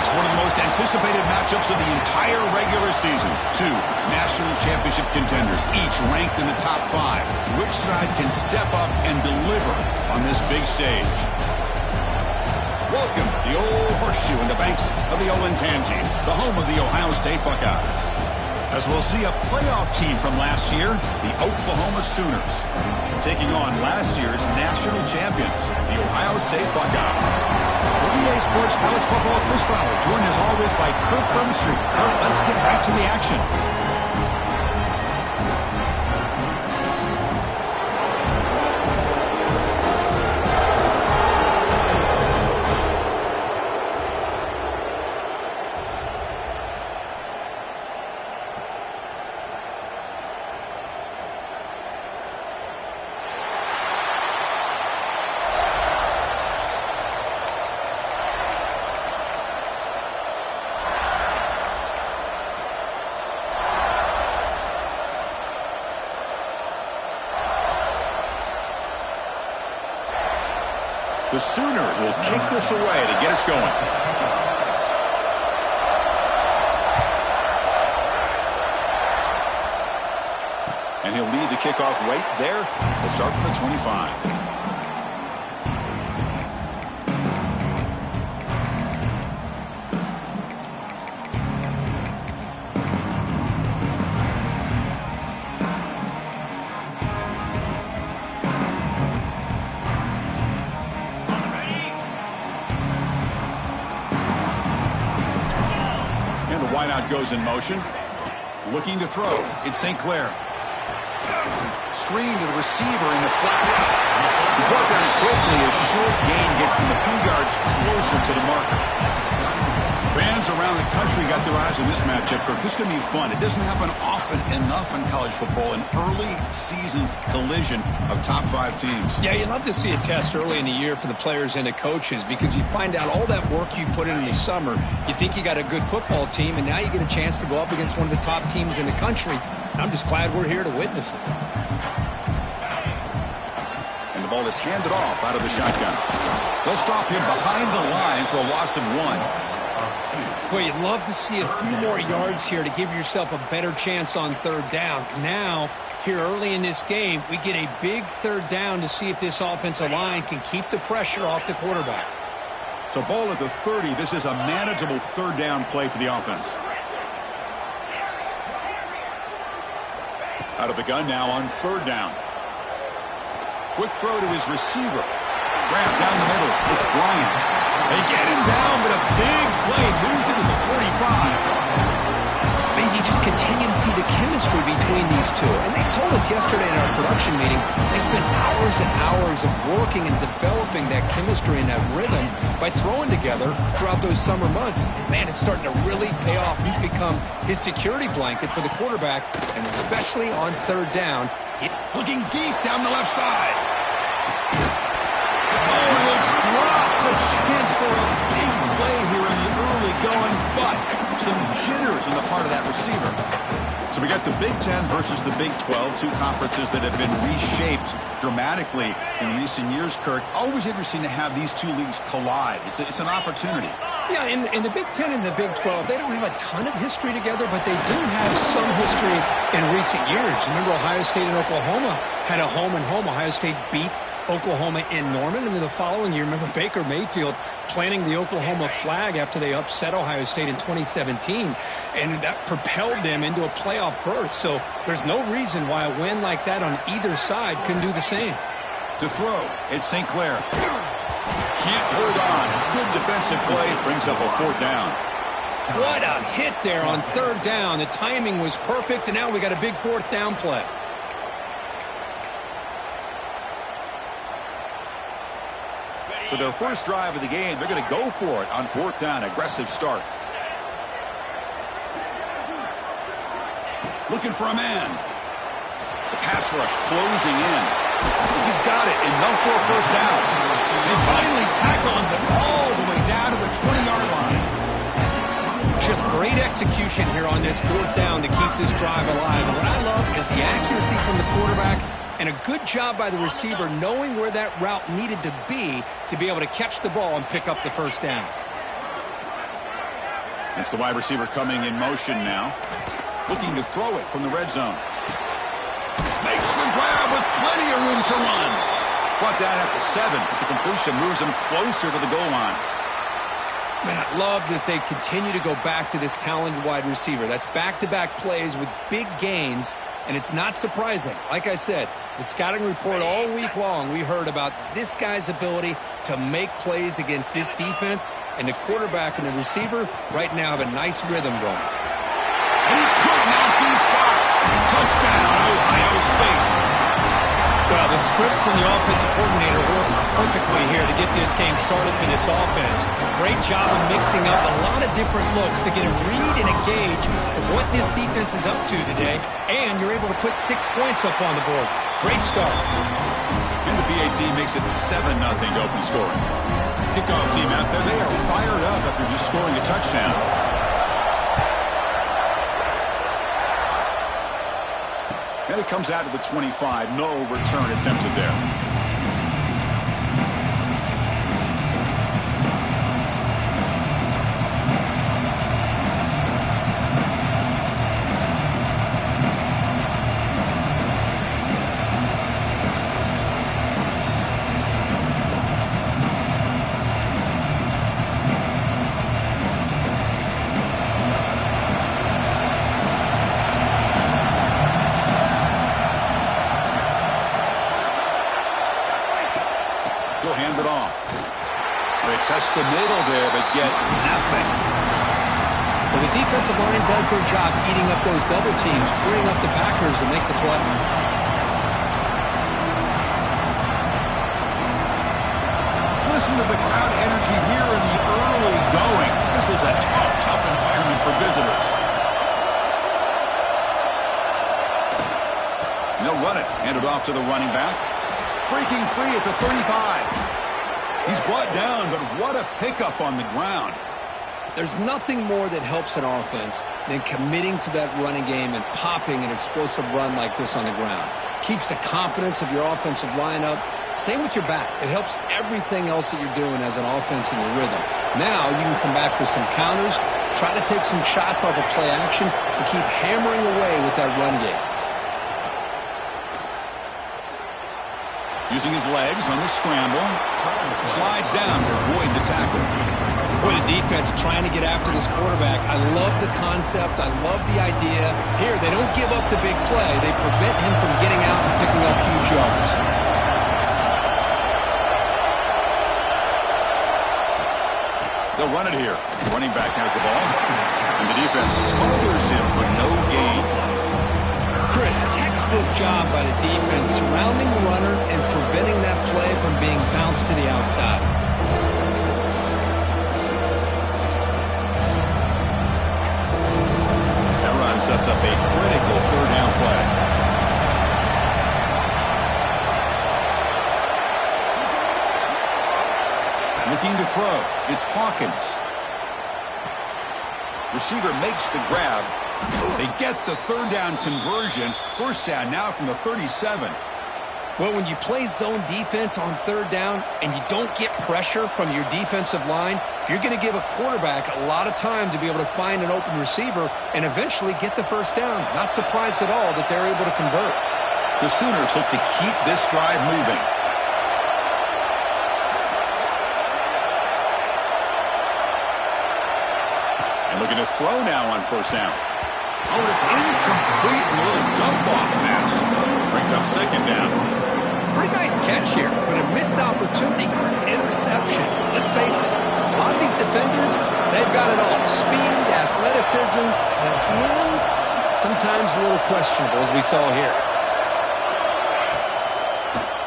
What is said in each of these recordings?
Next, one of the most anticipated matchups of the entire regular season. Two national championship contenders, each ranked in the top 5. Which side can step up and deliver on this big stage? Welcome to the old horseshoe in the banks of the Olentangy, the home of the Ohio State Buckeyes. As we'll see a playoff team from last year, the Oklahoma Sooners, taking on last year's national champions, the Ohio State Buckeyes. EA Sports College Football, Chris Fowler, joined as always by Kirk Crumstreet. Kirk, let's get back to the action. The Sooners will kick this away to get us going. And he'll lead the kickoff right there. We'll start from the 25. Goes in motion, looking to throw. It's St. Clair. Screen to the receiver in the flat. He's brought down quickly as short gain gets them a few yards closer to the marker. Fans around the country got their eyes on this matchup, Kirk. This is going to be fun. It doesn't happen often enough in college football, an early season collision of top 5 teams. Yeah, you love to see a test early in the year for the players and the coaches because you find out all that work you put in the summer. You think you got a good football team, and now you get a chance to go up against one of the top teams in the country. I'm just glad we're here to witness it. And the ball is handed off out of the shotgun. They'll stop him behind the line for a loss of 1. Boy, you'd love to see a few more yards here to give yourself a better chance on 3rd down. Now, here early in this game, we get a big 3rd down to see if this offensive line can keep the pressure off the quarterback. So ball at the 30. This is a manageable 3rd down play for the offense. Out of the gun now on 3rd down. Quick throw to his receiver. Grab down the middle. It's Bryant. They get him down, but a big play moves into the 45. And you just continue to see the chemistry between these two. And they told us yesterday in our production meeting, they spent hours and hours of working and developing that chemistry and that rhythm by throwing together throughout those summer months. And, man, it's starting to really pay off. He's become his security blanket for the quarterback, and especially on 3rd down. Looking deep down the left side. Oh, it's dropped. A chance for a big play here in the early going, but some jitters on the part of that receiver. So we got the Big Ten versus the Big 12, two conferences that have been reshaped dramatically in recent years, Kirk. Always interesting to have these two leagues collide. It's an opportunity. Yeah, in the Big Ten and the Big 12, they don't have a ton of history together, but they do have some history in recent years. Remember, Ohio State and Oklahoma had a home-and-home. Ohio State beat Oklahoma in Norman, and then the following year, remember Baker Mayfield planting the Oklahoma flag after they upset Ohio State in 2017, and that propelled them into a playoff berth. So there's no reason why a win like that on either side couldn't do the same. To throw, it's St. Clair. Can't hold on. Good defensive play, brings up a 4th down. What a hit there on 3rd down. The timing was perfect, and now we got a big 4th down play. So their first drive of the game, they're going to go for it on 4th down. Aggressive start. Looking for a man. The pass rush closing in. He's got it. Enough for a 1st down. They finally tackle him, but all the way down to the 20-yard line. Just great execution here on this 4th down to keep this drive alive. And what I love is the accuracy from the quarterback and a good job by the receiver knowing where that route needed to be able to catch the ball and pick up the 1st down. It's the wide receiver coming in motion now. Looking to throw it from the red zone. Makes the grab with plenty of room to run. Brought that at the 7, but the completion moves him closer to the goal line. Man, I love that they continue to go back to this talented wide receiver. That's back-to-back plays with big gains, and it's not surprising. Like I said, the scouting report all week long, we heard about this guy's ability to make plays against this defense, and the quarterback and the receiver right now have a nice rhythm going. And he could not be stopped. Touchdown, Ohio State. Well, the script from the offensive coordinator works perfectly here to get this game started for this offense. Great job of mixing up a lot of different looks to get a read and a gauge of what this defense is up to today, and you're able to put 6 points up on the board. Great start. And the PAT makes it 7-0 to open scoring. Kickoff team out there, they are fired up after just scoring a touchdown. And it comes out to the 25. No return attempted there. Hand it off. They test the middle there, but get nothing. Well, the defensive line does their job eating up those double teams, freeing up the backers to make the play. Listen to the crowd energy here in the early going. This is a tough environment for visitors. They'll run it. Hand it off to the running back. Breaking free at the 35. He's brought down, but what a pickup on the ground. There's nothing more that helps an offense than committing to that running game and popping an explosive run like this on the ground. Keeps the confidence of your offensive lineup. Same with your back. It helps everything else that you're doing as an offense in your rhythm. Now you can come back with some counters, try to take some shots off of play action, and keep hammering away with that run game. Using his legs on the scramble. Slides down to avoid the tackle. Boy, the defense trying to get after this quarterback. I love the concept. I love the idea. Here, they don't give up the big play. They prevent him from getting out and picking up huge yards. They'll run it here. The running back has the ball. And the defense smothers him for no gain. Chris, textbook job by the defense surrounding the runner and preventing that play from being bounced to the outside. That run sets up a critical third down play. Looking to throw. It's Hawkins. Receiver makes the grab. They get the third down conversion. First down now from the 37. Well, when you play zone defense on third down and you don't get pressure from your defensive line, you're going to give a quarterback a lot of time to be able to find an open receiver and eventually get the first down. Not surprised at all that they're able to convert. The Sooners look to keep this drive moving. And looking to throw now on first down. Oh, and it's incomplete. A little dump-off pass. Brings up second down. Pretty nice catch here, but a missed opportunity for an interception. Let's face it, a lot of these defenders, they've got it all. Speed, athleticism, but hands, sometimes a little questionable, as we saw here.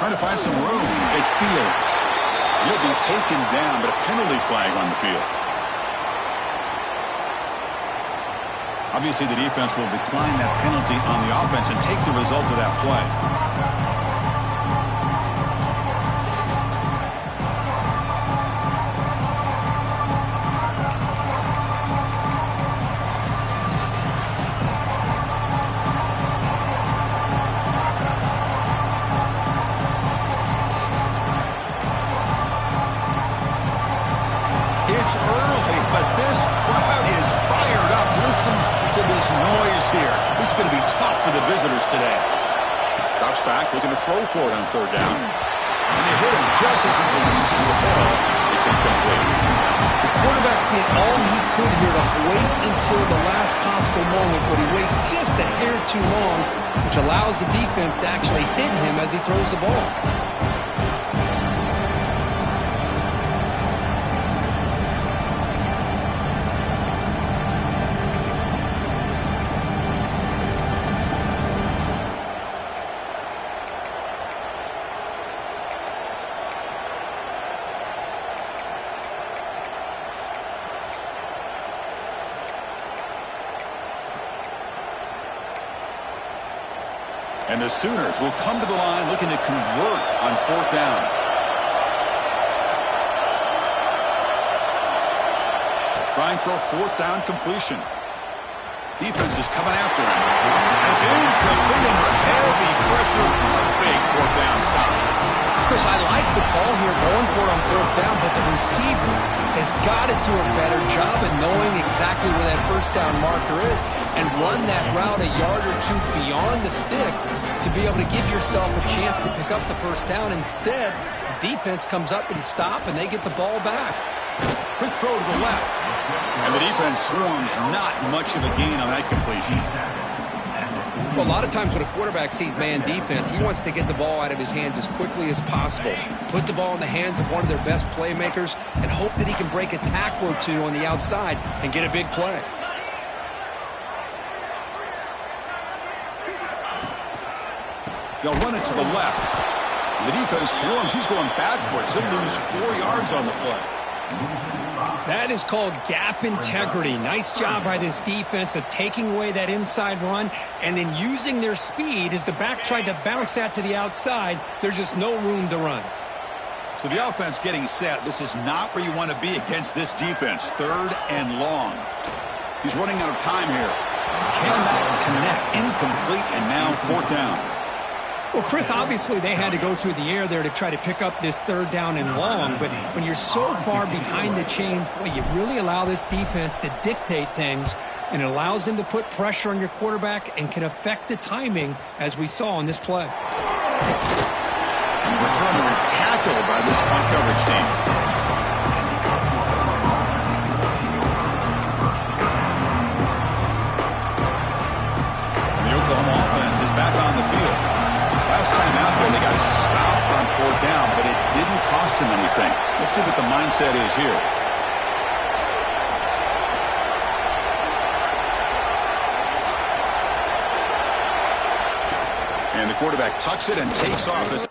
Trying to find some room. It's Fields. He'll be taken down, but a penalty flag on the field. Obviously, the defense will decline that penalty on the offense and take the result of that play. It's early, but this crowd is This is going to be tough for the visitors today. Drops back, looking to throw for it on third down. And they hit him just as he releases the ball. It's incomplete. The quarterback did all he could here to wait until the last possible moment, but he waits just a hair too long, which allows the defense to actually hit him as he throws the ball. And the Sooners will come to the line looking to convert on fourth down. Trying for a fourth down completion. Defense is coming after him. And it's incomplete under heavy pressure. A big fourth down stop. Chris, I like the call here going for it on fourth down, but the receiver has got to do a better job of knowing exactly where that first down marker is and run that route a yard or two beyond the sticks to be able to give yourself a chance to pick up the first down. Instead, the defense comes up with a stop and they get the ball back. Quick throw to the left. And the defense swarms. Not much of a gain on that completion. Well, a lot of times when a quarterback sees man defense, he wants to get the ball out of his hands as quickly as possible, put the ball in the hands of one of their best playmakers, and hope that he can break a tackle or two on the outside and get a big play. They'll run it to the left. The defense swarms. He's going backwards. He'll lose 4 yards on the play. That is called gap integrity. Nice job by this defense of taking away that inside run and then using their speed as the back tried to bounce that to the outside. There's just no room to run. So the offense getting set. This is not where you want to be against this defense. Third and long. He's running out of time here. Cannot connect. Incomplete, and now fourth down. Well, Chris, obviously they had to go through the air there to try to pick up this third down and long, but when you're so far behind the chains, boy, you really allow this defense to dictate things, and it allows them to put pressure on your quarterback and can affect the timing, as we saw on this play. And the returner is tackled by this punt coverage team. And the Oklahoma offense is back on the field. Last time out there, they got stopped on fourth down, but it didn't cost him anything. Let's see what the mindset is here. And the quarterback tucks it and takes off.